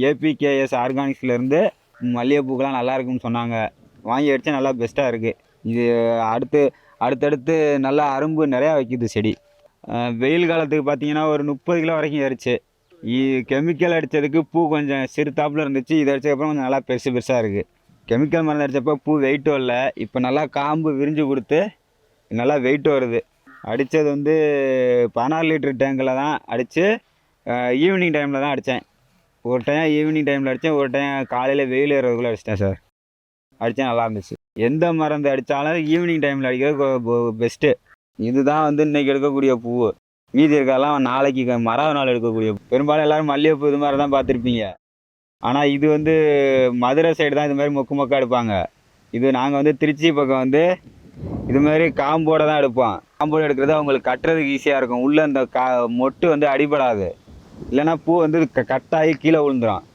APKS ஆர்கானிக்ஸ்லேருந்து மல்லிகைப்பூக்கெல்லாம் நல்லா இருக்குன்னு சொன்னாங்க. வாங்கி அடித்தா நல்லா பெஸ்ட்டாக இருக்குது. இது அடுத்தடுத்து நல்லா அரும்பு நிறையா வைக்குது செடி. வெயில் காலத்துக்கு பார்த்தீங்கன்னா ஒரு 30 கிலோ வரைக்கும் ஏறிச்சு. கெமிக்கல் அடித்ததுக்கு பூ கொஞ்சம் சிறுத்தாப்பில் இருந்துச்சு. இதை அடித்ததுக்கப்புறம் கொஞ்சம் நல்லா பெருசாக இருக்குது. கெமிக்கல் மருந்து அடித்தப்போ பூ வெயிட்டும் இல்லை. இப்போ நல்லா காம்பு விரிஞ்சு கொடுத்து நல்லா வெயிட் வருது. அடித்தது வந்து 16 லிட்டர் டேங்கில் தான் அடித்து ஈவினிங் டைமில் தான் அடித்தேன். ஒரு டைம் ஈவினிங் டைமில் அடித்தேன், ஒரு டைம் காலையில் வெயில் ஏறதுக்குள்ளே அடிச்சிட்டேன் சார். அடித்தா நல்லா இருந்துச்சு. எந்த மருந்து அடித்தாலும் ஈவினிங் டைமில் அடிக்கிறது பெஸ்ட்டு. இதுதான் வந்து இன்றைக்கி எடுக்கக்கூடிய பூ. மீதி இருக்கெல்லாம் நாளைக்கு மறாவது எடுக்கக்கூடிய பூ. பெரும்பாலும் எல்லோரும் மல்லிகைப்பூ இது மாதிரி தான் பார்த்துருப்பீங்க. ஆனால் இது வந்து மதுரை சைடு தான் இது மாதிரி மொக்கா எடுப்பாங்க. இது நாங்கள் வந்து திருச்சி பக்கம் வந்து இது மாதிரி காம்போடு தான் எடுப்போம். காம்போடு எடுக்கிறது அவங்களுக்கு கட்டுறதுக்கு ஈஸியாக இருக்கும். உள்ளே அந்த மொட்டு வந்து அடிபடாது. இல்லைன்னா பூ வந்து கட்டாகி கீழே விழுந்துடும்.